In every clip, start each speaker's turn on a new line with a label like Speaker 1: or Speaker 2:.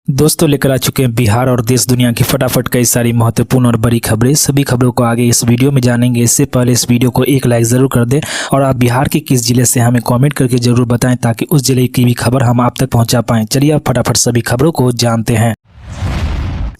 Speaker 1: दोस्तों लेकर आ चुके हैं बिहार और देश दुनिया की फटाफट कई सारी महत्वपूर्ण और बड़ी खबरें। सभी खबरों को आगे इस वीडियो में जानेंगे। इससे पहले इस वीडियो को एक लाइक जरूर कर दें और आप बिहार के किस जिले से हमें कमेंट करके जरूर बताएं ताकि उस जिले की भी खबर हम आप तक पहुंचा पाएं। चलिए आप फटाफट सभी खबरों को जानते हैं।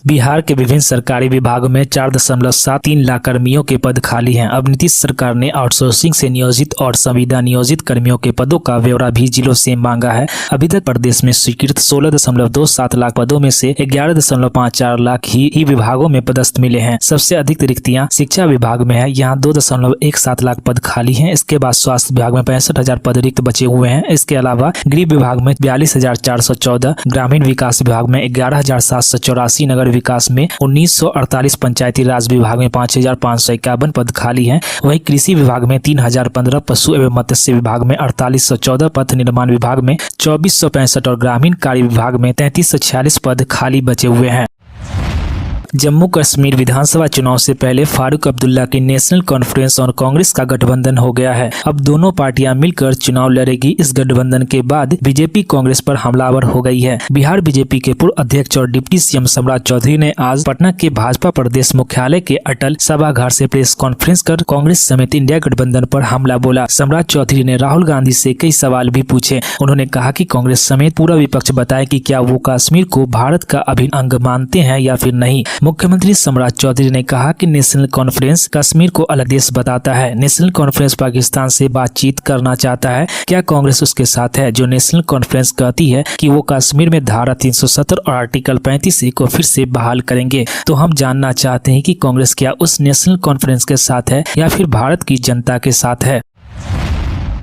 Speaker 1: बिहार के विभिन्न सरकारी विभागों में 4.73 लाख कर्मियों के पद खाली हैं। अब नीतीश सरकार ने आउटसोर्सिंग से नियोजित और संविदा नियोजित कर्मियों के पदों का ब्यौरा भी जिलों से मांगा है। अभी तक प्रदेश में स्वीकृत 16.27 लाख पदों में से 11.54 लाख ही विभागों में पदस्थ मिले हैं। सबसे अधिक रिक्तियां शिक्षा विभाग में है, यहाँ 2.17 लाख पद खाली हैं। इसके बाद स्वास्थ्य विभाग में 65,000 पद रिक्त बचे हुए हैं। इसके अलावा गृह विभाग में 42,414, ग्रामीण विकास विभाग में 11,784, नगर विकास में 1948, पंचायती राज विभाग में 5,551 पद खाली हैं। वहीं कृषि विभाग में 3,015, पशु एवं मत्स्य विभाग में 4,814, पथ निर्माण विभाग में 2,465 और ग्रामीण कार्य विभाग में 3,346 पद खाली बचे हुए हैं। जम्मू कश्मीर विधानसभा चुनाव से पहले फारूक अब्दुल्ला की नेशनल कॉन्फ्रेंस और कांग्रेस का गठबंधन हो गया है। अब दोनों पार्टियां मिलकर चुनाव लड़ेगी। इस गठबंधन के बाद बीजेपी कांग्रेस पर हमलावर हो गई है। बिहार बीजेपी के पूर्व अध्यक्ष और डिप्टी सीएम सम्राट चौधरी ने आज पटना के भाजपा प्रदेश मुख्यालय के अटल सभागार से प्रेस कॉन्फ्रेंस कर कांग्रेस समेत इंडिया गठबंधन पर हमला बोला। सम्राट चौधरी ने राहुल गांधी से कई सवाल भी पूछे। उन्होंने कहा कि कांग्रेस समेत पूरा विपक्ष बताए कि क्या वो कश्मीर को भारत का अभिन्न अंग मानते हैं या फिर नहीं। मुख्यमंत्री सम्राट चौधरी ने कहा कि नेशनल कॉन्फ्रेंस कश्मीर को अलग देश बताता है। नेशनल कॉन्फ्रेंस पाकिस्तान से बातचीत करना चाहता है। क्या कांग्रेस उसके साथ है? जो नेशनल कॉन्फ्रेंस कहती है कि वो कश्मीर में धारा 370 और आर्टिकल 35 को फिर से बहाल करेंगे, तो हम जानना चाहते हैं कि कांग्रेस क्या उस नेशनल कॉन्फ्रेंस के साथ है या फिर भारत की जनता के साथ है।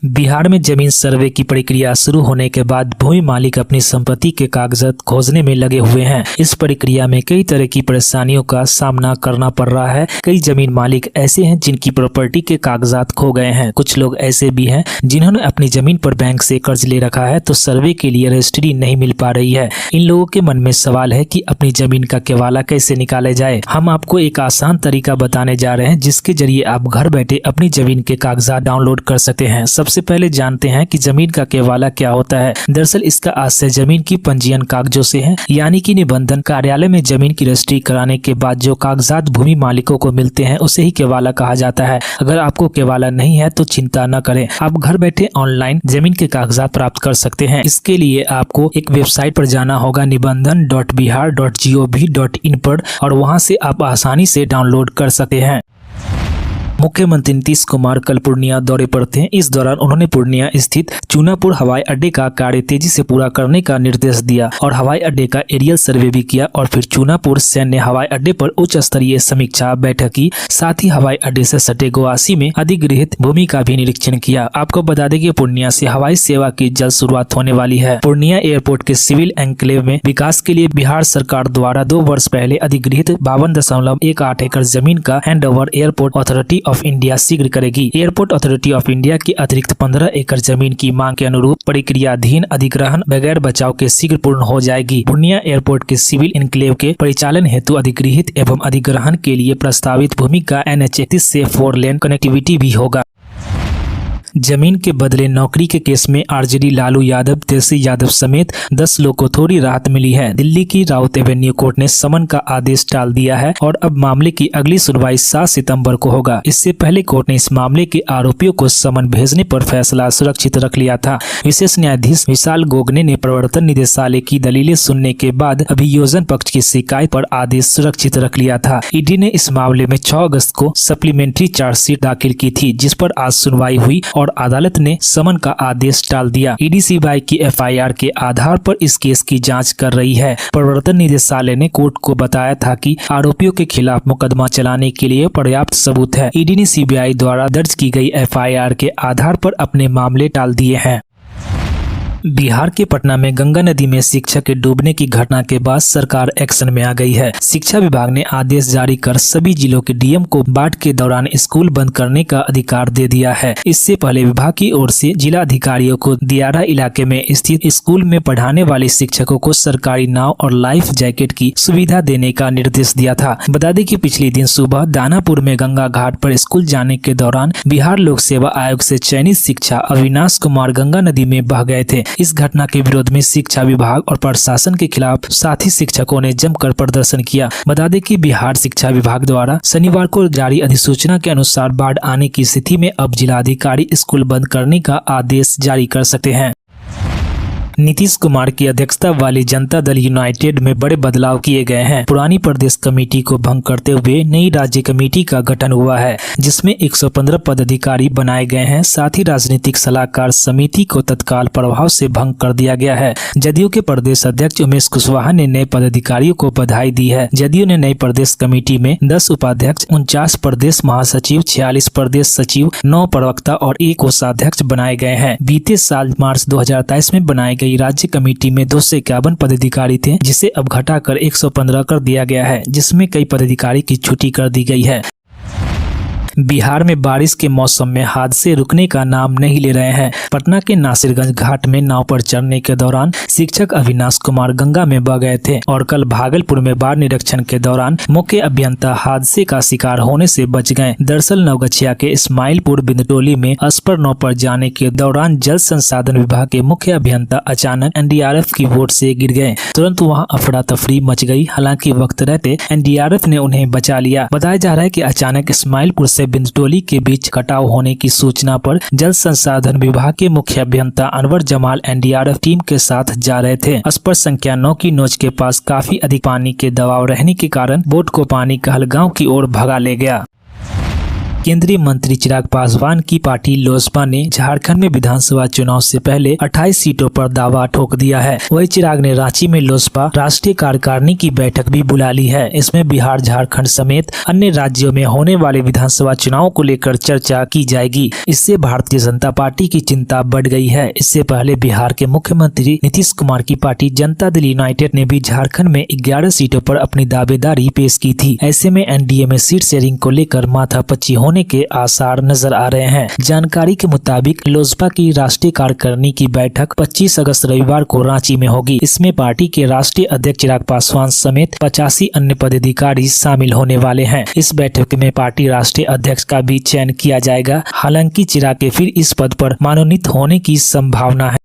Speaker 1: बिहार में जमीन सर्वे की प्रक्रिया शुरू होने के बाद भूमि मालिक अपनी संपत्ति के कागजात खोजने में लगे हुए हैं। इस प्रक्रिया में कई तरह की परेशानियों का सामना करना पड़ रहा है। कई जमीन मालिक ऐसे हैं जिनकी प्रॉपर्टी के कागजात खो गए हैं। कुछ लोग ऐसे भी हैं जिन्होंने अपनी जमीन पर बैंक से कर्ज ले रखा है, तो सर्वे के लिए रजिस्ट्री नहीं मिल पा रही है। इन लोगों के मन में सवाल है कि अपनी जमीन का केवाला कैसे निकाले जाए। हम आपको एक आसान तरीका बताने जा रहे हैं जिसके जरिए आप घर बैठे अपनी जमीन के कागजात डाउनलोड कर सकते हैं। सबसे पहले जानते हैं कि जमीन का केवाला क्या होता है। दरअसल इसका आशय जमीन की पंजीयन कागजों से है, यानी कि निबंधन कार्यालय में जमीन की रजिस्ट्री कराने के बाद जो कागजात भूमि मालिकों को मिलते हैं उसे ही केवाला कहा जाता है। अगर आपको केवाला नहीं है तो चिंता न करें, आप घर बैठे ऑनलाइन जमीन के कागजात प्राप्त कर सकते हैं। इसके लिए आपको एक वेबसाइट पर जाना होगा, nibandan.bihar.gov.in पर, और वहां से आप आसानी से डाउनलोड कर सकते हैं। मुख्यमंत्री नीतीश कुमार कल पूर्णिया दौरे पर थे। इस दौरान उन्होंने पूर्णिया स्थित चूनापुर हवाई अड्डे का कार्य तेजी से पूरा करने का निर्देश दिया और हवाई अड्डे का एरियल सर्वे भी किया और फिर चूनापुर सैन्य हवाई अड्डे पर उच्च स्तरीय समीक्षा बैठक की। साथ ही हवाई अड्डे से सटे गोवासी में अधिग्रहित भूमि का भी निरीक्षण किया। आपको बता दें कि पूर्णिया से हवाई सेवा की जल्द शुरुआत होने वाली है। पूर्णिया एयरपोर्ट के सिविल एन्क्लेव में विकास के लिए बिहार सरकार द्वारा 2 वर्ष पहले अधिग्रहित 52.18 एकड़ जमीन का handover airport authority of India शीघ्र करेगी। एयरपोर्ट अथॉरिटी ऑफ इंडिया की अतिरिक्त 15 एकड़ जमीन की मांग के अनुरूप प्रक्रियाधीन अधिग्रहण बगैर बचाव के शीघ्र पूर्ण हो जाएगी। पूर्णिया एयरपोर्ट के सिविल इनक्लेव के परिचालन हेतु अधिग्रहित एवं अधिग्रहण के लिए प्रस्तावित भूमि का NH 31 से 4 लेन कनेक्टिविटी भी होगा। जमीन के बदले नौकरी के केस में आरजेडी लालू यादव, तेजस्वी यादव समेत 10 लोग को थोड़ी राहत मिली है। दिल्ली की राउत एवेन्यू कोर्ट ने समन का आदेश टाल दिया है और अब मामले की अगली सुनवाई 7 सितंबर को होगा। इससे पहले कोर्ट ने इस मामले के आरोपियों को समन भेजने पर फैसला सुरक्षित रख लिया था। विशेष न्यायाधीश विशाल गोगने ने प्रवर्तन निदेशालय की दलीलें सुनने के बाद अभियोजन पक्ष की शिकायत पर आदेश सुरक्षित रख लिया था। ईडी ने इस मामले में 6 अगस्त को सप्लीमेंट्री चार्जशीट दाखिल की थी, जिस पर आज सुनवाई हुई और अदालत ने समन का आदेश टाल दिया। ईडी सीबीआई की FIR के आधार पर इस केस की जांच कर रही है। प्रवर्तन निदेशालय ने कोर्ट को बताया था कि आरोपियों के खिलाफ मुकदमा चलाने के लिए पर्याप्त सबूत है। ईडी ने सीबीआई द्वारा दर्ज की गई FIR के आधार पर अपने मामले टाल दिए हैं। बिहार के पटना में गंगा नदी में शिक्षक के डूबने की घटना के बाद सरकार एक्शन में आ गई है। शिक्षा विभाग ने आदेश जारी कर सभी जिलों के डीएम को बाढ़ के दौरान स्कूल बंद करने का अधिकार दे दिया है। इससे पहले विभाग की ओर से जिला अधिकारियों को दियारा इलाके में स्थित स्कूल में पढ़ाने वाले शिक्षकों को सरकारी नाव और लाइफ जैकेट की सुविधा देने का निर्देश दिया था। बता दें कि पिछले दिन सुबह दानापुर में गंगा घाट पर स्कूल जाने के दौरान बिहार लोक सेवा आयोग से चयनित शिक्षा अविनाश कुमार गंगा नदी में बह गए थे। इस घटना के विरोध में शिक्षा विभाग और प्रशासन के खिलाफ साथी शिक्षकों ने जमकर प्रदर्शन किया। बता दें कि बिहार शिक्षा विभाग द्वारा शनिवार को जारी अधिसूचना के अनुसार बाढ़ आने की स्थिति में अब जिलाधिकारी स्कूल बंद करने का आदेश जारी कर सकते हैं। नीतीश कुमार की अध्यक्षता वाली जनता दल यूनाइटेड में बड़े बदलाव किए गए हैं। पुरानी प्रदेश कमेटी को भंग करते हुए नई राज्य कमेटी का गठन हुआ है, जिसमें 115 पदाधिकारी बनाए गए हैं। साथ ही राजनीतिक सलाहकार समिति को तत्काल प्रभाव से भंग कर दिया गया है। जदयू के प्रदेश अध्यक्ष उमेश कुशवाहा ने नए पदाधिकारियों को बधाई दी है। जदयू ने नई प्रदेश कमेटी में 10 उपाध्यक्ष, 49 प्रदेश महासचिव, 46 प्रदेश सचिव, 9 प्रवक्ता और 1 कोषाध्यक्ष बनाए गए हैं। बीते साल मार्च 2023 में बनाए राज्य कमेटी में 251 पदाधिकारी थे, जिसे अब घटाकर 115 कर दिया गया है, जिसमें कई पदाधिकारी की छुट्टी कर दी गई है। बिहार में बारिश के मौसम में हादसे रुकने का नाम नहीं ले रहे हैं। पटना के नासिरगंज घाट में नाव पर चढ़ने के दौरान शिक्षक अविनाश कुमार गंगा में बह गए थे और कल भागलपुर में बाढ़ निरीक्षण के दौरान मुख्य अभियंता हादसे का शिकार होने से बच गए। दरअसल नवगछिया के इस्माइलपुर बिंदटोली में अस्पर नाव पर जाने के दौरान जल संसाधन विभाग के मुख्य अभियंता अचानक एनडीआरएफ की बोट से गिर गए। तुरंत वहाँ अफरा तफरी मच गई। हालांकि वक्त रहते एनडीआरएफ ने उन्हें बचा लिया। बताया जा रहा है कि अचानक इस्माइलपुर से बिंदटोली के बीच कटाव होने की सूचना पर जल संसाधन विभाग के मुख्य अभियंता अनवर जमाल एनडीआरएफ टीम के साथ जा रहे थे। अस्पर संख्या 9 की नोच के पास काफी अधिक पानी के दबाव रहने के कारण बोट को पानी कहलगांव की ओर भगा ले गया। केंद्रीय मंत्री चिराग पासवान की पार्टी लोजपा ने झारखंड में विधानसभा चुनाव से पहले 28 सीटों पर दावा ठोक दिया है। वही चिराग ने रांची में लोजपा राष्ट्रीय कार्यकारिणी की बैठक भी बुला ली है। इसमें बिहार, झारखंड समेत अन्य राज्यों में होने वाले विधानसभा चुनाव को लेकर चर्चा की जाएगी। इससे भारतीय जनता पार्टी की चिंता बढ़ गई है। इससे पहले बिहार के मुख्यमंत्री नीतीश कुमार की पार्टी जनता दल यूनाइटेड ने भी झारखंड में 11 सीटों पर अपनी दावेदारी पेश की थी। ऐसे में एनडीए में सीट शेयरिंग को लेकर माथापच्ची होने के आसार नजर आ रहे हैं। जानकारी के मुताबिक लोजपा की राष्ट्रीय कार्यकारिणी की बैठक 25 अगस्त रविवार को रांची में होगी। इसमें पार्टी के राष्ट्रीय अध्यक्ष चिराग पासवान समेत 85 अन्य पदाधिकारी शामिल होने वाले हैं। इस बैठक में पार्टी राष्ट्रीय अध्यक्ष का भी चयन किया जाएगा। हालांकि चिराग के फिर इस पद पर मनोनीत होने की संभावना है।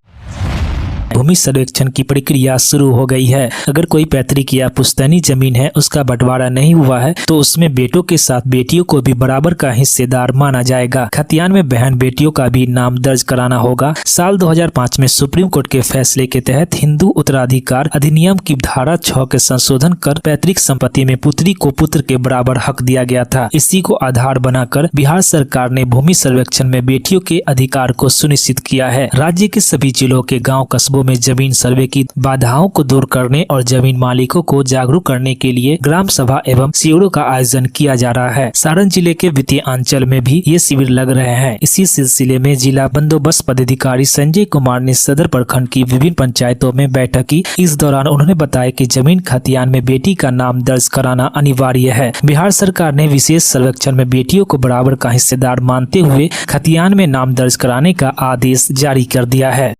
Speaker 1: भूमि सर्वेक्षण की प्रक्रिया शुरू हो गई है। अगर कोई पैतृक या पुश्तैनी जमीन है, उसका बंटवारा नहीं हुआ है, तो उसमें बेटों के साथ बेटियों को भी बराबर का हिस्सेदार माना जाएगा। खतियान में बहन बेटियों का भी नाम दर्ज कराना होगा। साल 2005 में सुप्रीम कोर्ट के फैसले के तहत हिंदू उत्तराधिकार अधिनियम की धारा 6 के संशोधन कर पैतृक संपत्ति में पुत्री को पुत्र के बराबर हक दिया गया था। इसी को आधार बनाकर बिहार सरकार ने भूमि सर्वेक्षण में बेटियों के अधिकार को सुनिश्चित किया है। राज्य के सभी जिलों के गाँव कस्बों में जमीन सर्वे की बाधाओं को दूर करने और जमीन मालिकों को जागरूक करने के लिए ग्राम सभा एवं शिविरों का आयोजन किया जा रहा है। सारण जिले के वित्तीय अंचल में भी ये शिविर लग रहे हैं। इसी सिलसिले में जिला बंदोबस्त पदाधिकारी संजय कुमार ने सदर प्रखंड की विभिन्न पंचायतों में बैठक की। इस दौरान उन्होंने बताया कि जमीन खतियान में बेटी का नाम दर्ज कराना अनिवार्य है। बिहार सरकार ने विशेष सर्वेक्षण में बेटियों को बराबर का हिस्सेदार मानते हुए खतियान में नाम दर्ज कराने का आदेश जारी कर दिया है।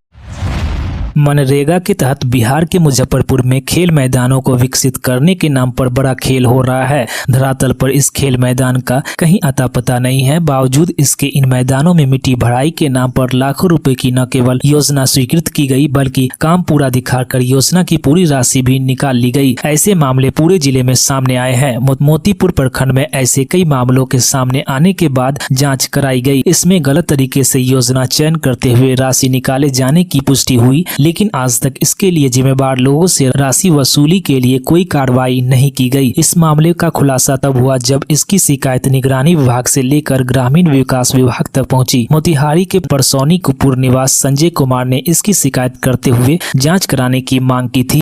Speaker 1: मनरेगा के तहत बिहार के मुजफ्फरपुर में खेल मैदानों को विकसित करने के नाम पर बड़ा खेल हो रहा है। धरातल पर इस खेल मैदान का कहीं अता पता नहीं है। बावजूद इसके इन मैदानों में मिट्टी भराई के नाम पर लाखों रुपए की न केवल योजना स्वीकृत की गई, बल्कि काम पूरा दिखाकर योजना की पूरी राशि भी निकाल ली गई। ऐसे मामले पूरे जिले में सामने आए हैं। मोतीपुर प्रखंड में ऐसे कई मामलों के सामने आने के बाद जाँच कराई गई। इसमें गलत तरीके से योजना चयन करते हुए राशि निकाले जाने की पुष्टि हुई, लेकिन आज तक इसके लिए जिम्मेदार लोगों से राशि वसूली के लिए कोई कार्रवाई नहीं की गई। इस मामले का खुलासा तब हुआ जब इसकी शिकायत निगरानी विभाग से लेकर ग्रामीण विकास विभाग तक पहुंची। मोतिहारी के परसौनी कुपुर निवास संजय कुमार ने इसकी शिकायत करते हुए जांच कराने की मांग की थी।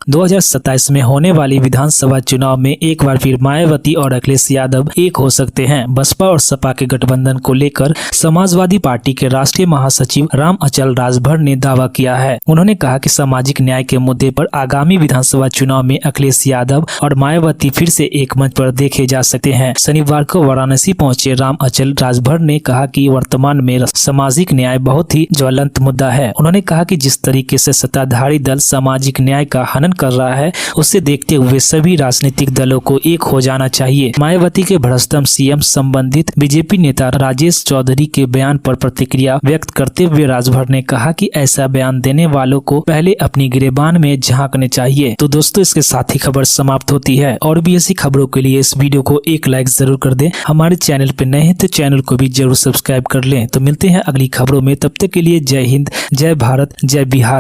Speaker 1: 2027 में होने वाली विधानसभा चुनाव में एक बार फिर मायावती और अखिलेश यादव एक हो सकते हैं। बसपा और सपा के गठबंधन को लेकर समाजवादी पार्टी के राष्ट्रीय महासचिव राम अचल राजभर ने दावा किया है। उन्होंने कहा कि सामाजिक न्याय के मुद्दे पर आगामी विधानसभा चुनाव में अखिलेश यादव और मायावती फिर से एक मंच पर देखे जा सकते हैं। शनिवार को वाराणसी पहुंचे राम अचल राजभर ने कहा कि वर्तमान में सामाजिक न्याय बहुत ही ज्वलंत मुद्दा है। उन्होंने कहा कि जिस तरीके से सत्ताधारी दल सामाजिक न्याय का हनन कर रहा है, उसे देखते हुए सभी राजनीतिक दलों को एक हो जाना चाहिए। मायावती के भ्रष्टम सीएम संबंधित बीजेपी नेता राजेश चौधरी के बयान पर प्रतिक्रिया व्यक्त करते हुए राजभर ने कहा कि ऐसा बयान देने वालों को पहले अपनी गिरेबान में झांकने चाहिए। तो दोस्तों, इसके साथ ही खबर समाप्त होती है। और भी ऐसी खबरों के लिए इस वीडियो को एक लाइक जरूर कर दें। हमारे चैनल पे नए हैं तो चैनल को भी जरूर सब्सक्राइब कर लें। तो मिलते हैं अगली खबरों में, तब तक के लिए जय हिंद, जय भारत, जय बिहार।